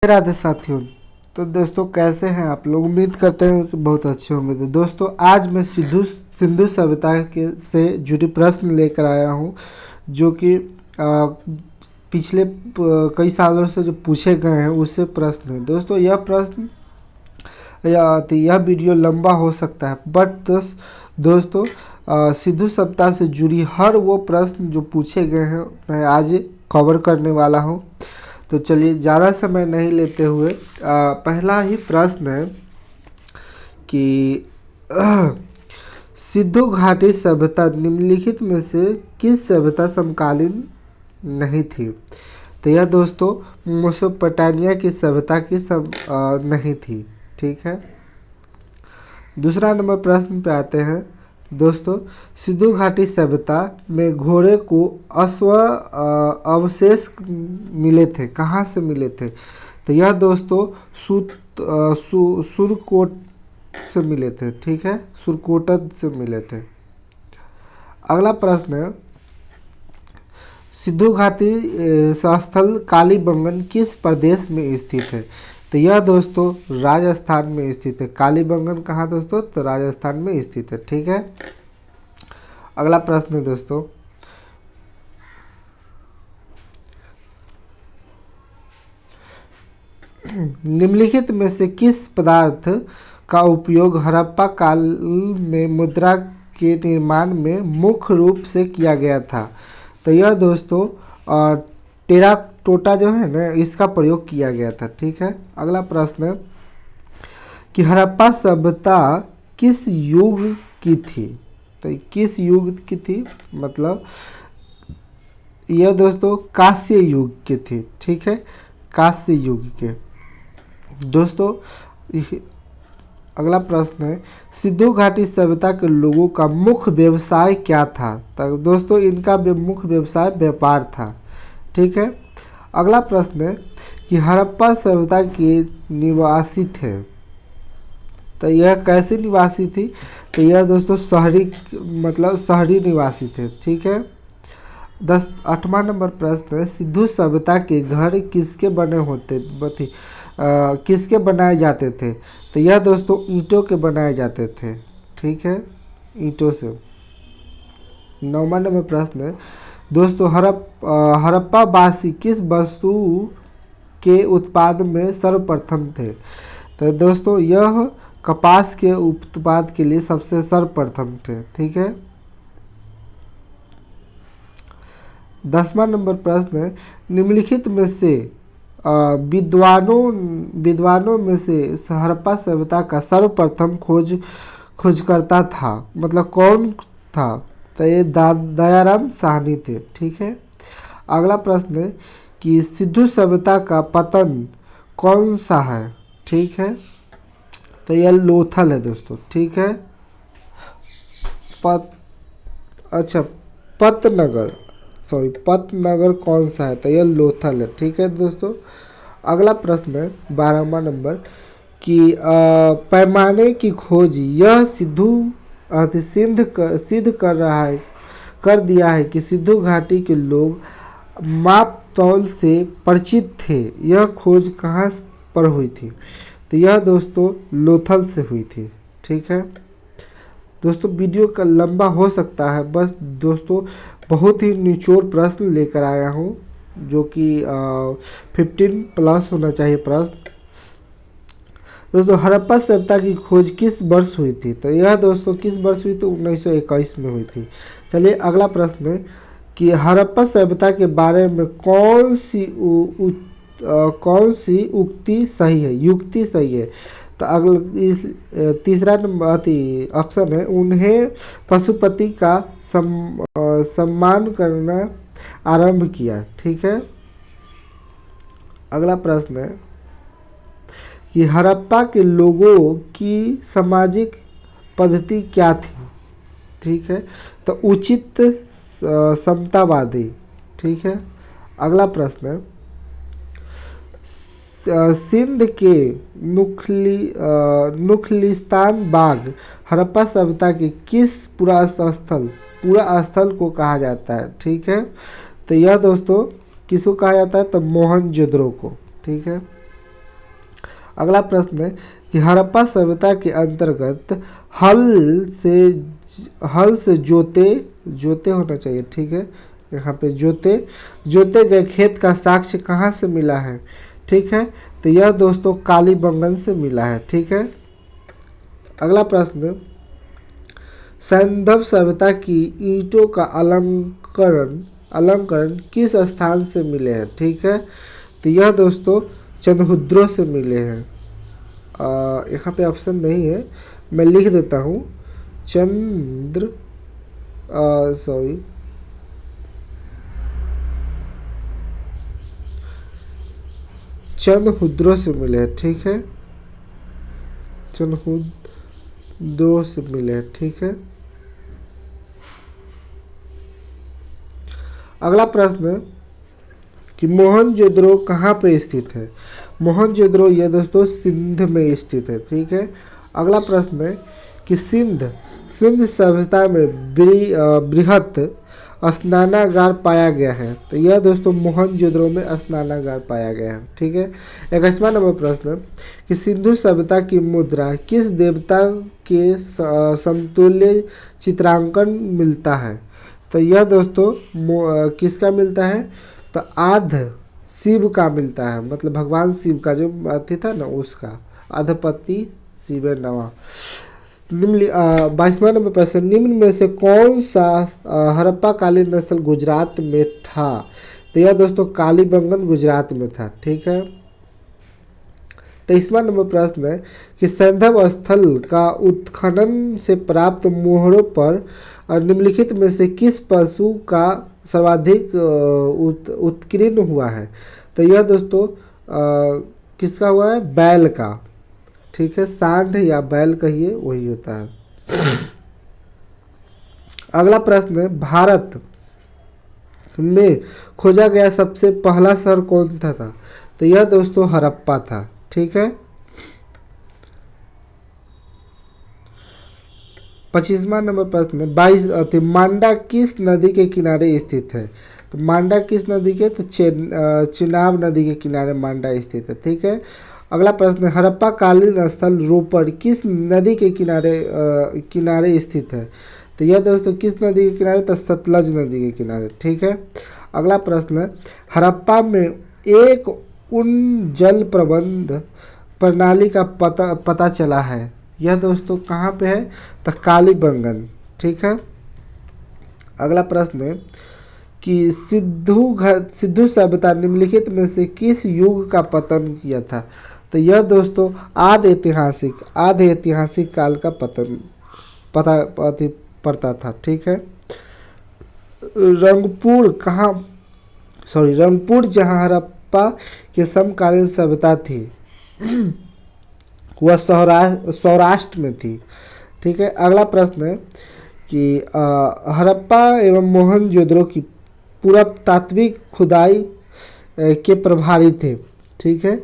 राधे साथियों। तो दोस्तों कैसे हैं आप लोग। उम्मीद करते हैं कि बहुत अच्छे होंगे। तो दोस्तों आज मैं सिंधु सभ्यता के से जुड़ी प्रश्न लेकर आया हूं जो कि पिछले कई सालों से जो पूछे गए हैं उससे प्रश्न है। दोस्तों यह प्रश्न यह वीडियो लंबा हो सकता है बट दोस्तों सिंधु सभ्यता से जुड़ी हर वो प्रश्न जो पूछे गए हैं मैं आज कवर करने वाला हूं। तो चलिए ज़्यादा समय नहीं लेते हुए पहला ही प्रश्न है कि सिंधु घाटी सभ्यता निम्नलिखित में से किस सभ्यता समकालीन नहीं थी। तो यह दोस्तों मेसोपोटामिया की सभ्यता की नहीं थी। ठीक है। दूसरा नंबर प्रश्न पे आते हैं। दोस्तों सिंधु घाटी सभ्यता में घोड़े को अवशेष मिले थे। कहाँ से मिले थे। तो यह दोस्तों सुरकोट से मिले थे। ठीक है, सुरकोटत से मिले थे। अगला प्रश्न है सिंधु घाटी स्थल कालीबंगन किस प्रदेश में स्थित है। तो यह दोस्तों राजस्थान में स्थित है। कालीबंगन कहाँ दोस्तों, तो राजस्थान में स्थित है। ठीक है। अगला प्रश्न है दोस्तों निम्नलिखित में से किस पदार्थ का उपयोग हड़प्पा काल में मुद्रा के निर्माण में मुख्य रूप से किया गया था। तो यह दोस्तों टेराकोटा जो है ना इसका प्रयोग किया गया था। ठीक है। अगला प्रश्न है कि हड़प्पा सभ्यता किस युग की थी। तो किस युग की थी, मतलब यह दोस्तों कांस्य युग की थी। ठीक है, कांस्य युग के। दोस्तों अगला प्रश्न है सिंधु घाटी सभ्यता के लोगों का मुख्य व्यवसाय क्या था। तो दोस्तों इनका मुख्य व्यवसाय व्यापार था। ठीक है। अगला प्रश्न है कि हड़प्पा सभ्यता के निवासी थे। तो यह कैसे निवासी थी। तो यह दोस्तों शहरी निवासी थे। ठीक है। 8वां नंबर प्रश्न है सिंधु सभ्यता के घर किसके किसके बनाए जाते थे। तो यह दोस्तों ईंटों के बनाए जाते थे। ठीक है, ईंटों से। 9वां नंबर प्रश्न है दोस्तों हड़प्पा वासी किस वस्तु के उत्पाद में सर्वप्रथम थे। तो दोस्तों यह कपास के उत्पाद के लिए सबसे सर्वप्रथम थे। ठीक है। 10वां नंबर प्रश्न है निम्नलिखित में से विद्वानों में से हड़प्पा सभ्यता का सर्वप्रथम खोजकर्ता था, मतलब कौन था। तो ये दयाराम साहनी थे। ठीक है। अगला प्रश्न है कि सिंधु सभ्यता का पतन कौन सा है। ठीक है, तो यह लोथल है दोस्तों। ठीक है। पतनगर कौन सा है। तो यह लोथल है। ठीक है दोस्तों। अगला प्रश्न है 12वां नंबर कि पैमाने की खोज यह सिद्ध कर दिया है कि सिंधु घाटी के लोग माप तौल से परिचित थे। यह खोज कहाँ पर हुई थी। तो यह दोस्तों लोथल से हुई थी। ठीक है दोस्तों। वीडियो का लंबा हो सकता है, बस दोस्तों बहुत ही निचोड़ प्रश्न लेकर आया हूँ जो कि 15+ होना चाहिए प्रश्न। दोस्तों हड़प्पा सभ्यता की खोज किस वर्ष हुई थी। तो यह दोस्तों किस वर्ष हुई, तो 1921 में हुई थी। चलिए अगला प्रश्न है कि हड़प्पा सभ्यता के बारे में कौन सी युक्ति सही है। तो अगला तीसरा नंबर ऑप्शन है उन्हें पशुपति का सम्मान करना आरंभ किया। ठीक है। अगला प्रश्न है कि हड़प्पा के लोगों की सामाजिक पद्धति क्या थी। ठीक है, तो उचित समतावादी। ठीक है। अगला प्रश्न है सिंध के नुखलिस्तान बाग हड़प्पा सभ्यता के किस पूरा स्थल को कहा जाता है। ठीक है, तो यह दोस्तों किसको कहा जाता है, तो मोहनजोदड़ो को। ठीक है। अगला प्रश्न है कि हड़प्पा सभ्यता के अंतर्गत हल से जोते होना चाहिए, ठीक है, यहाँ पे जोते गए खेत का साक्ष्य कहाँ से मिला है, ठीक है, तो यह दोस्तों कालीबंगन से मिला है, ठीक है। अगला प्रश्न, सैंधव सभ्यता की ईंटों का अलंकरण किस स्थान से मिले हैं, ठीक है, तो यह दोस्तों चंद्रहुद्रों से मिले हैं। यहाँ पे ऑप्शन नहीं है, मैं लिख देता हूँ, चंद्रहुद्रों से मिले हैं, ठीक है, चंद्रहुद्रों से मिले हैं, ठीक है। अगला प्रश्न कि मोहनजोदड़ो कहाँ पे स्थित है। मोहनजोदड़ो यह दोस्तों सिंध में स्थित है, ठीक है। अगला प्रश्न है कि सिंध सभ्यता में बृहत स्नानागार पाया गया है, तो यह दोस्तों मोहनजोदड़ो में स्नानागार पाया गया है, ठीक है। 21वां नंबर प्रश्न कि सिंधु सभ्यता की मुद्रा किस देवता के समतुल्य चित्रांकन मिलता है, तो यह दोस्तों किसका मिलता है, तो आध शिव का मिलता है, मतलब भगवान शिव का जो अथी था ना उसका, अधपति शिव नवा। 22वां नंबर प्रश्न, निम्न में से कौन सा हड़प्पा कालीन नस्ल गुजरात में था, तो यह दोस्तों कालीबंगन गुजरात में था, ठीक है। 23वां नंबर प्रश्न है कि सैंधव स्थल का उत्खनन से प्राप्त मोहरों पर निम्नलिखित में से किस पशु का सर्वाधिक उत्कीर्ण हुआ है, तो यह दोस्तों किसका हुआ है, बैल का, ठीक है, सांड या बैल कहिए वही होता है। अगला प्रश्न है भारत में खोजा गया सबसे पहला शहर कौन था, तो यह दोस्तों हड़प्पा था, ठीक है। 25वां नंबर प्रश्न, मांडा किस नदी के किनारे स्थित है, तो मांडा किस नदी के, तो चिनाब नदी के किनारे मांडा स्थित है, ठीक है। अगला प्रश्न, हड़प्पा कालीन स्थल रोपड़ किस नदी के किनारे स्थित है, तो यह दोस्तों किस नदी के किनारे, तो सतलज नदी के किनारे, ठीक है। अगला प्रश्न, हड़प्पा में एक उन जल प्रबंध प्रणाली का पता चला है, यह दोस्तों कहाँ पे है, तो कालीबंगन, ठीक है। अगला प्रश्न है कि सिंधु सभ्यता निम्नलिखित में से किस युग का पतन किया था, तो यह दोस्तों आदि ऐतिहासिक काल का पतन पड़ता था, ठीक है। रंगपुर जहाँ हड़प्पा के समकालीन सभ्यता थी वह सौराष्ट्र में थी, ठीक है। अगला प्रश्न है कि हड़प्पा एवं मोहनजोदड़ो की पुरातात्विक खुदाई के प्रभारी थे, ठीक है,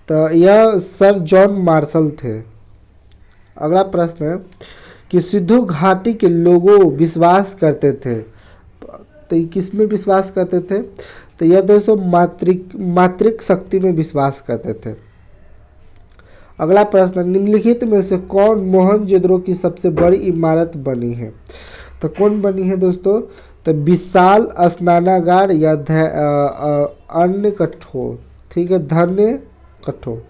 तो यह सर जॉन मार्शल थे। अगला प्रश्न है कि सिंधु घाटी के लोगों विश्वास करते थे, तो किस में विश्वास करते थे, तो यह दोस्तों मातृक शक्ति में विश्वास करते थे। अगला प्रश्न, निम्नलिखित में से कौन मोहनजोदड़ो की सबसे बड़ी इमारत बनी है, तो कौन बनी है दोस्तों, तो विशाल स्नानागार या अन्य कठोर, ठीक है, धन्य कठोर।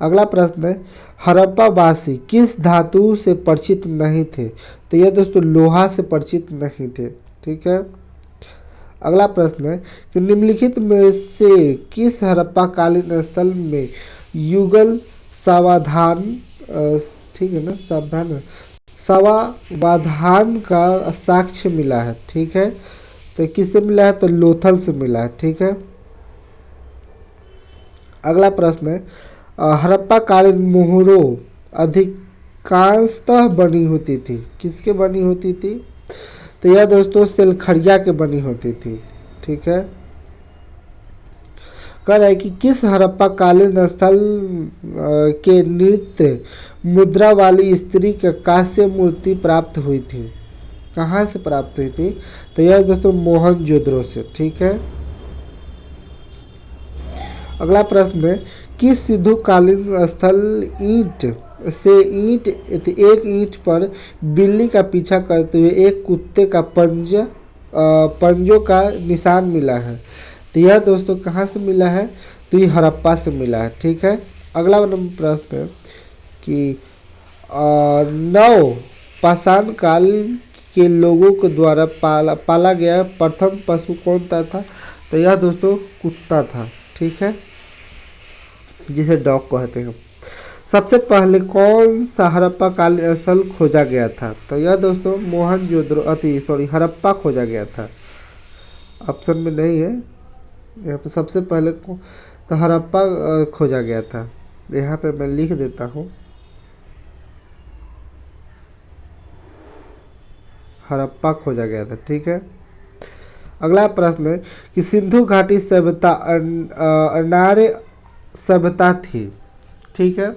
अगला प्रश्न है हड़प्पा वासी किस धातु से परिचित नहीं थे, तो यह दोस्तों लोहा से परिचित नहीं थे, ठीक है। अगला प्रश्न है कि निम्नलिखित में से किस हड़प्पा कालीन स्थल में युगल सावधान, ठीक है ना, सावधान का साक्ष्य मिला है, ठीक है, तो किससे मिला है, तो लोथल से मिला है, ठीक है। अगला प्रश्न है हड़प्पा कालीन मोहरों अधिकांशतः बनी होती थी, किसके बनी होती थी, तो यह दोस्तों सेलखड़िया के बनी होती थी, ठीक है। कह रहा है कि किस हड़प्पा कालीन स्थल के नृत्य मुद्रा वाली स्त्री के कांस्य मूर्ति प्राप्त हुई थी, कहाँ से प्राप्त हुई थी, तो यह दोस्तों मोहनजोदड़ो से, ठीक है। अगला प्रश्न है, किस सिंधु कालीन स्थल एक ईंट पर बिल्ली का पीछा करते हुए एक कुत्ते का पंजों का निशान मिला है? तो यह दोस्तों कहाँ से मिला है? तो ये हड़प्पा से मिला है। ठीक है। अगला नंबर प्रश्न है कि नव पाषाण काल के लोगों के द्वारा पाला गया प्रथम पशु कौन सा था? तो यह दोस्तों कुत्ता था। ठीक है, जिसे डॉग कहते हैं। सबसे पहले कौन सा हड़प्पा कालीन स्थल खोजा गया था? तो यह दोस्तों हड़प्पा खोजा गया था। ऑप्शन में नहीं है यहाँ पे। सबसे पहले तो हड़प्पा खोजा गया था। यहाँ पे मैं लिख देता हूँ, हड़प्पा खोजा गया था। ठीक है। अगला प्रश्न है कि सिंधु घाटी सभ्यता अनार्य सभ्यता थी। ठीक है,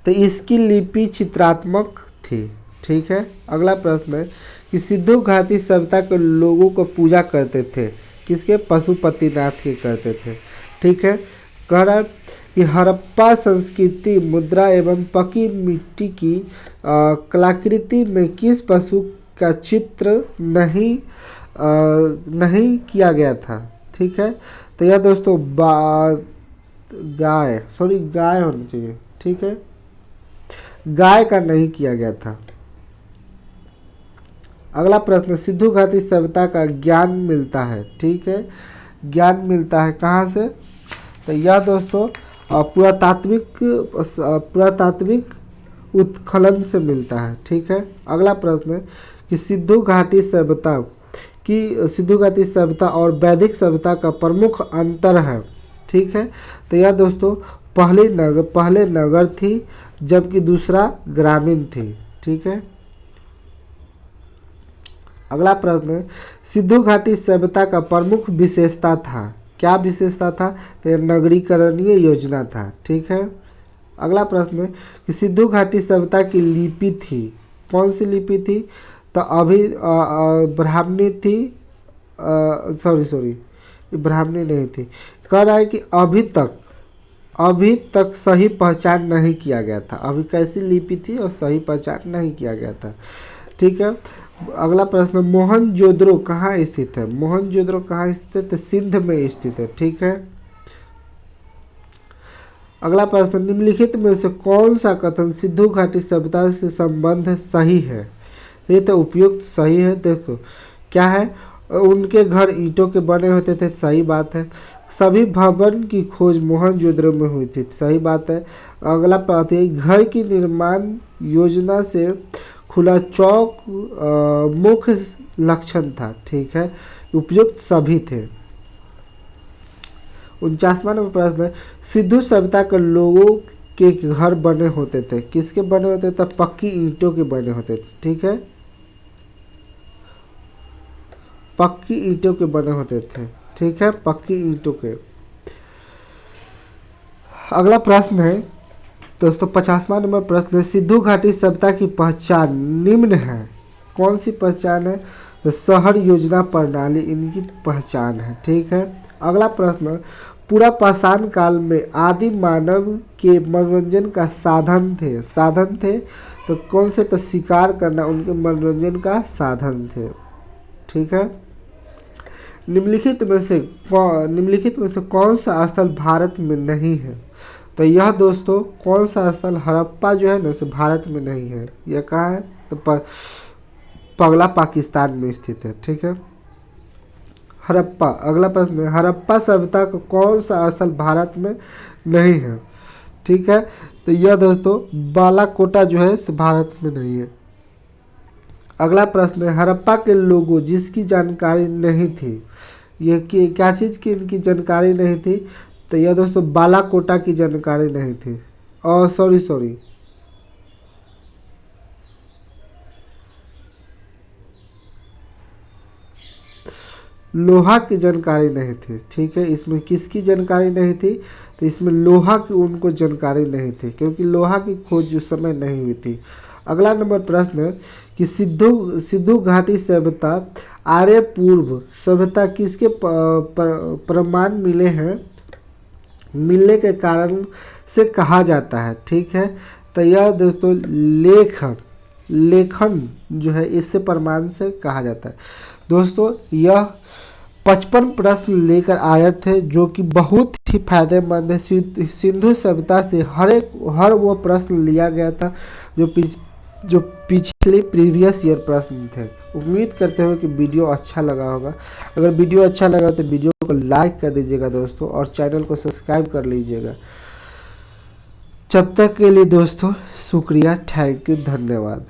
तो इसकी लिपि चित्रात्मक थी। ठीक है। अगला प्रश्न है कि सिंधु घाटी सभ्यता के लोगों को पूजा करते थे किसके? पशुपतिनाथ के करते थे। ठीक है। कह रहा है कि हड़प्पा संस्कृति मुद्रा एवं पकी मिट्टी की कलाकृति में किस पशु का चित्र नहीं किया गया था? ठीक है। तो यह दोस्तों गाय होनी चाहिए। ठीक है, गाय का नहीं किया गया था। अगला प्रश्न, सिंधु घाटी सभ्यता का ज्ञान मिलता है। ठीक है, ज्ञान मिलता है कहाँ से? तो यह दोस्तों पुरातात्विक उत्खनन से मिलता है। ठीक है। अगला प्रश्न है कि सिंधु घाटी सभ्यता और वैदिक सभ्यता का प्रमुख अंतर है। ठीक है। तो यह दोस्तों पहले नगर थी जबकि दूसरा ग्रामीण थी। ठीक है। अगला प्रश्न है, सिंधु घाटी सभ्यता का प्रमुख विशेषता था। क्या विशेषता था? तो यह नगरीकरणीय योजना था। ठीक है। अगला प्रश्न है कि सिंधु घाटी सभ्यता की लिपि थी। कौन सी लिपि थी? तो अभी ब्राह्मणी थी। ब्राह्मणी नहीं थी। कह रहा है कि अभी तक सही पहचान नहीं किया गया था। अभी कैसी लिपि थी और सही पहचान नहीं किया गया था। ठीक है। अगला प्रश्न, मोहनजोदड़ो कहाँ स्थित है? मोहनजोदड़ो कहाँ स्थित है? तो सिंध में स्थित है। ठीक है। अगला प्रश्न, निम्नलिखित में से कौन सा कथन सिंधु घाटी सभ्यता से संबंध सही है? ये तो उपयुक्त सही है। देखो क्या है, उनके घर ईंटों के बने होते थे। सही बात है। सभी भवन की खोज मोहनजोदड़ो में हुई थी। सही बात है। अगला बात है, घर की निर्माण योजना से खुला चौक मुख्य लक्षण था। ठीक है, उपयुक्त सभी थे। 49वां नंबर प्रश्न है, सिंधु सभ्यता के लोगों के घर बने होते थे। किसके बने होते थे? पक्की ईंटों के बने होते थे। ठीक है, पक्की ईंटों के बने होते थे। ठीक है, पक्की ईंटों के। अगला प्रश्न है दोस्तों 50वां नंबर प्रश्न है, सिंधु घाटी सभ्यता की पहचान निम्न है। कौन सी पहचान है? तो शहर योजना प्रणाली इनकी पहचान है। ठीक है। अगला प्रश्न, पूरा पाषाण काल में आदि मानव के मनोरंजन का साधन थे। तो कौन से? तो शिकार करना उनके मनोरंजन का साधन थे। ठीक है। निम्नलिखित में से कौन सा स्थल भारत में नहीं है? तो यह दोस्तों कौन सा स्थल? हड़प्पा जो है ना से भारत में नहीं है। यह कहाँ है? तो पगला पाकिस्तान में स्थित है। ठीक है, हड़प्पा। अगला प्रश्न है, हड़प्पा सभ्यता का कौन सा स्थल भारत में नहीं है? ठीक है, तो यह दोस्तों बालाकोटा जो है से भारत में नहीं है। अगला प्रश्न है, हड़प्पा के लोगों जिसकी जानकारी नहीं थी, यह क्या चीज़ की इनकी जानकारी नहीं थी? तो यह दोस्तों बालाकोटा की जानकारी नहीं थी। और सॉरी लोहा की जानकारी नहीं थी। ठीक है, इसमें किसकी जानकारी नहीं थी? तो इसमें लोहा की उनको जानकारी नहीं थी, क्योंकि लोहा की खोज उस समय नहीं हुई थी। अगला नंबर प्रश्न है कि सिंधु घाटी सभ्यता आर्य पूर्व सभ्यता किसके प्रमाण मिले हैं? मिलने के कारण से कहा जाता है। ठीक है, तो यह दोस्तों लेखन जो है इससे प्रमाण से कहा जाता है। दोस्तों यह 55 प्रश्न लेकर आए थे जो कि बहुत ही फायदेमंद है। सिंधु सभ्यता से हर वो प्रश्न लिया गया था जो पिछले प्रीवियस ईयर प्रश्न थे। उम्मीद करते हो कि वीडियो अच्छा लगा होगा। अगर वीडियो अच्छा लगा तो वीडियो को लाइक कर दीजिएगा दोस्तों, और चैनल को सब्सक्राइब कर लीजिएगा। जब तक के लिए दोस्तों शुक्रिया, थैंक यू, धन्यवाद।